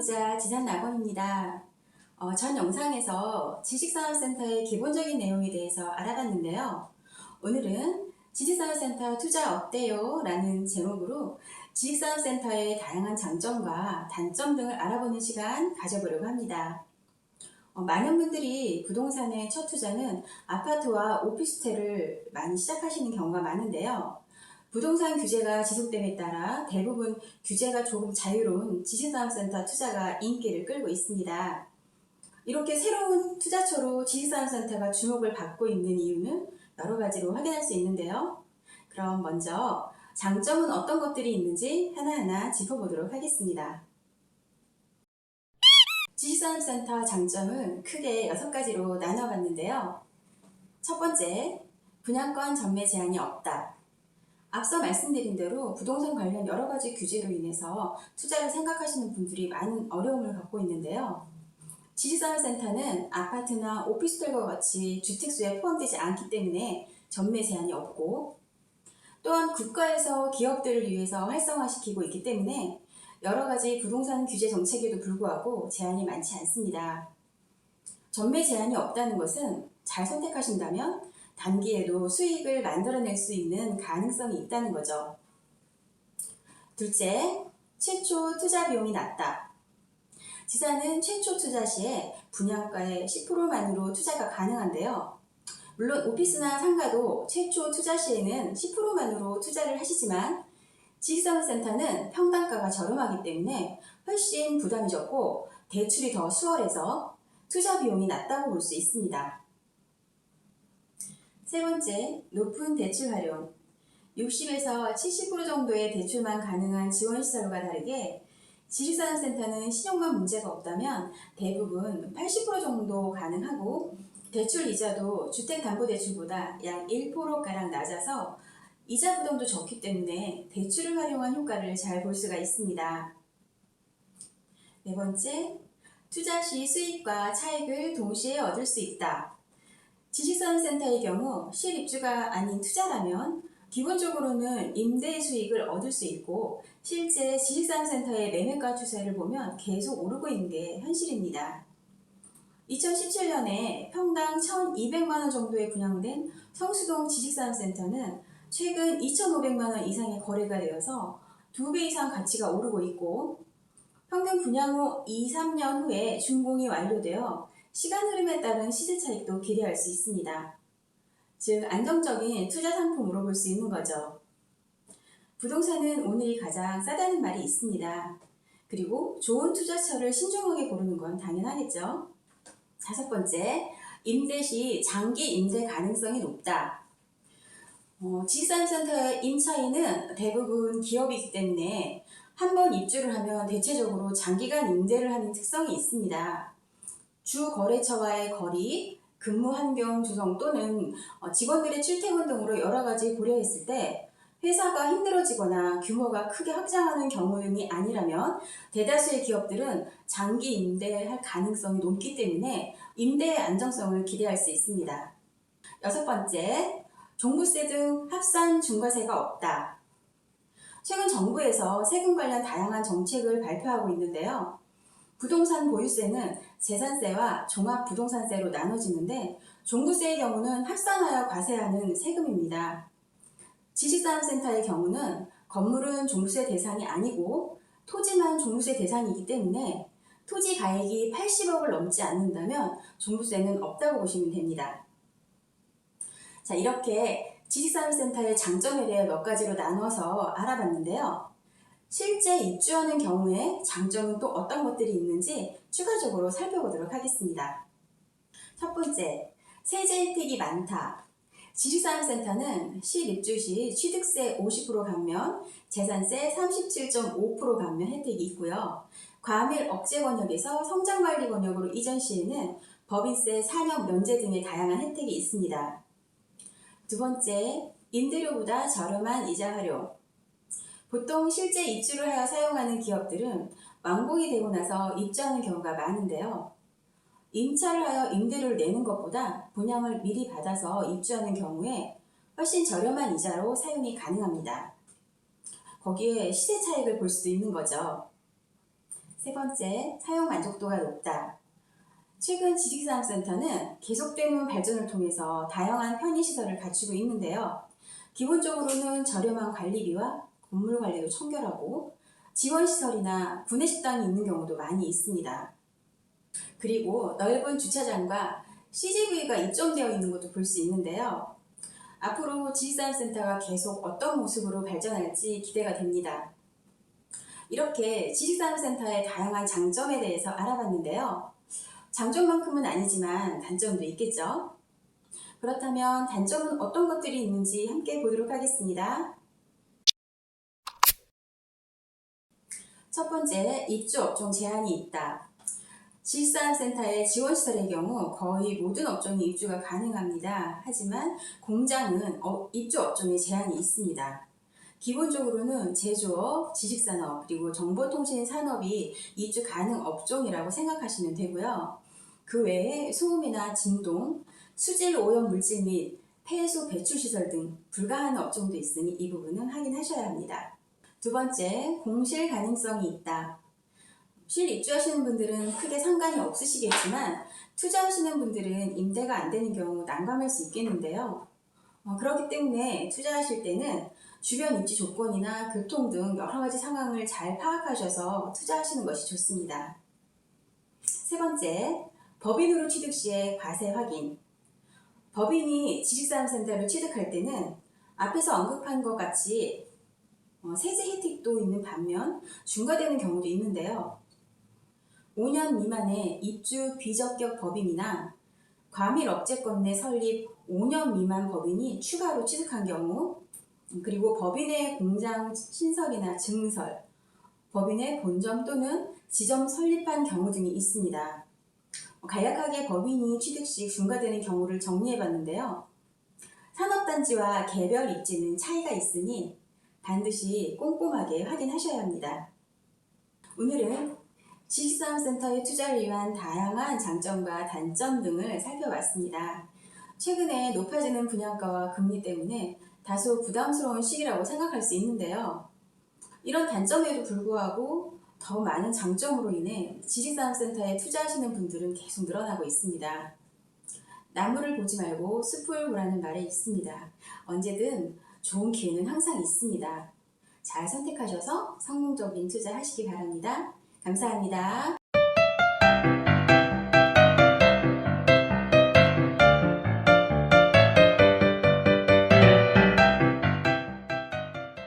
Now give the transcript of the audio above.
부자 지산낙원입니다. 전 영상에서 지식산업센터의 기본적인 내용에 대해서 알아봤는데요. 오늘은 지식산업센터 투자 어때요? 라는 제목으로 지식산업센터의 다양한 장점과 단점 등을 알아보는 시간 가져보려고 합니다. 많은 분들이 부동산의 첫 투자는 아파트와 오피스텔을 많이 시작하시는 경우가 많은데요. 부동산 규제가 지속됨에 따라 대부분 규제가 조금 자유로운 지식산업센터 투자가 인기를 끌고 있습니다. 이렇게 새로운 투자처로 지식산업센터가 주목을 받고 있는 이유는 여러 가지로 확인할 수 있는데요. 그럼 먼저 장점은 어떤 것들이 있는지 하나하나 짚어보도록 하겠습니다. 지식산업센터 장점은 크게 6가지로 나눠봤는데요. 첫 번째, 분양권 전매 제한이 없다. 앞서 말씀드린 대로 부동산 관련 여러 가지 규제로 인해서 투자를 생각하시는 분들이 많은 어려움을 갖고 있는데요. 지식산업센터는 아파트나 오피스텔과 같이 주택수에 포함되지 않기 때문에 전매 제한이 없고, 또한 국가에서 기업들을 위해서 활성화시키고 있기 때문에 여러 가지 부동산 규제 정책에도 불구하고 제한이 많지 않습니다. 전매 제한이 없다는 것은 잘 선택하신다면 단기에도 수익을 만들어낼 수 있는 가능성이 있다는 거죠. 둘째, 최초 투자 비용이 낮다. 지사는 최초 투자 시에 분양가의 10%만으로 투자가 가능한데요. 물론 오피스나 상가도 최초 투자 시에는 10%만으로 투자를 하시지만 지식산업센터는 평당가가 저렴하기 때문에 훨씬 부담이 적고 대출이 더 수월해서 투자 비용이 낮다고 볼 수 있습니다. 세 번째, 높은 대출 활용. 60에서 70% 정도의 대출만 가능한 지원시설과 다르게 지식산업센터는 신용만 문제가 없다면 대부분 80% 정도 가능하고, 대출 이자도 주택담보대출보다 약 1%가량 낮아서 이자 부담도 적기 때문에 대출을 활용한 효과를 잘 볼 수가 있습니다. 네 번째, 투자 시 수익과 차익을 동시에 얻을 수 있다. 지식산업센터의 경우 실입주가 아닌 투자라면 기본적으로는 임대 수익을 얻을 수 있고, 실제 지식산업센터의 매매가 추세를 보면 계속 오르고 있는 게 현실입니다. 2017년에 평당 1,200만원 정도에 분양된 성수동 지식산업센터는 최근 2,500만원 이상의 거래가 되어서 2배 이상 가치가 오르고 있고, 평균 분양 후 2-3년 후에 준공이 완료되어 시간 흐름에 따른 시세 차익도 기대할 수 있습니다. 즉, 안정적인 투자 상품으로 볼 수 있는 거죠. 부동산은 오늘이 가장 싸다는 말이 있습니다. 그리고 좋은 투자처를 신중하게 고르는 건 당연하겠죠. 다섯 번째, 임대 시 장기 임대 가능성이 높다. 지식산업센터의 임차인은 대부분 기업이기 때문에 한번 입주를 하면 대체적으로 장기간 임대를 하는 특성이 있습니다. 주 거래처와의 거리, 근무 환경 조성 또는 직원들의 출퇴근 등으로 여러 가지 고려했을 때 회사가 힘들어지거나 규모가 크게 확장하는 경우 등이 아니라면 대다수의 기업들은 장기 임대할 가능성이 높기 때문에 임대의 안정성을 기대할 수 있습니다. 여섯 번째, 종부세 등 합산 중과세가 없다. 최근 정부에서 세금 관련 다양한 정책을 발표하고 있는데요. 부동산 보유세는 재산세와 종합부동산세로 나눠지는데, 종부세의 경우는 합산하여 과세하는 세금입니다. 지식산업센터의 경우는 건물은 종부세 대상이 아니고 토지만 종부세 대상이기 때문에 토지 가액이 80억을 넘지 않는다면 종부세는 없다고 보시면 됩니다. 자, 이렇게 지식산업센터의 장점에 대해 몇 가지로 나눠서 알아봤는데요. 실제 입주하는 경우에 장점은 또 어떤 것들이 있는지 추가적으로 살펴보도록 하겠습니다. 첫 번째, 세제 혜택이 많다. 지식산업센터는 실입주 시 취득세 50% 감면, 재산세 37.5% 감면 혜택이 있고요. 과밀 억제 권역에서 성장관리 권역으로 이전 시에는 법인세 4년 면제 등의 다양한 혜택이 있습니다. 두 번째, 임대료보다 저렴한 이자 활용. 보통 실제 입주를 하여 사용하는 기업들은 완공이 되고 나서 입주하는 경우가 많은데요. 임차를 하여 임대료를 내는 것보다 분양을 미리 받아서 입주하는 경우에 훨씬 저렴한 이자로 사용이 가능합니다. 거기에 시세 차익을 볼 수도 있는 거죠. 세 번째, 사용 만족도가 높다. 최근 지식산업센터는 계속되는 발전을 통해서 다양한 편의시설을 갖추고 있는데요. 기본적으로는 저렴한 관리비와 건물 관리도 청결하고 지원시설이나 구내식당이 있는 경우도 많이 있습니다. 그리고 넓은 주차장과 CGV가 입점되어 있는 것도 볼 수 있는데요. 앞으로 지식산업센터가 계속 어떤 모습으로 발전할지 기대가 됩니다. 이렇게 지식산업센터의 다양한 장점에 대해서 알아봤는데요. 장점만큼은 아니지만 단점도 있겠죠? 그렇다면 단점은 어떤 것들이 있는지 함께 보도록 하겠습니다. 첫 번째, 입주 업종 제한이 있다. 지식산업센터의 지원시설의 경우 거의 모든 업종이 입주가 가능합니다. 하지만 공장은 입주 업종에 제한이 있습니다. 기본적으로는 제조업, 지식산업, 그리고 정보통신 산업이 입주 가능 업종이라고 생각하시면 되고요. 그 외에 소음이나 진동, 수질 오염 물질 및 폐수 배출 시설 등 불가한 업종도 있으니 이 부분은 확인하셔야 합니다. 두 번째, 공실 가능성이 있다. 실입주하시는 분들은 크게 상관이 없으시겠지만 투자하시는 분들은 임대가 안 되는 경우 난감할 수 있겠는데요. 그렇기 때문에 투자하실 때는 주변 입지 조건이나 교통 등 여러 가지 상황을 잘 파악하셔서 투자하시는 것이 좋습니다. 세 번째, 법인으로 취득 시의 과세 확인. 법인이 지식산업센터를 취득할 때는 앞에서 언급한 것 같이 세제 혜택도 있는 반면 중과되는 경우도 있는데요. 5년 미만의 입주 비적격 법인이나 과밀업체권 내 설립 5년 미만 법인이 추가로 취득한 경우, 그리고 법인의 공장 신설이나 증설, 법인의 본점 또는 지점 설립한 경우 등이 있습니다. 간략하게 법인이 취득 시 중과되는 경우를 정리해 봤는데요. 산업단지와 개별 입지는 차이가 있으니 반드시 꼼꼼하게 확인하셔야 합니다. 오늘은 지식산업센터의 투자를 위한 다양한 장점과 단점 등을 살펴봤습니다. 최근에 높아지는 분양가와 금리 때문에 다소 부담스러운 시기라고 생각할 수 있는데요. 이런 단점에도 불구하고 더 많은 장점으로 인해 지식산업센터에 투자하시는 분들은 계속 늘어나고 있습니다. 나무를 보지 말고 숲을 보라는 말이 있습니다. 언제든 좋은 기회는 항상 있습니다. 잘 선택하셔서 성공적인 투자하시기 바랍니다. 감사합니다.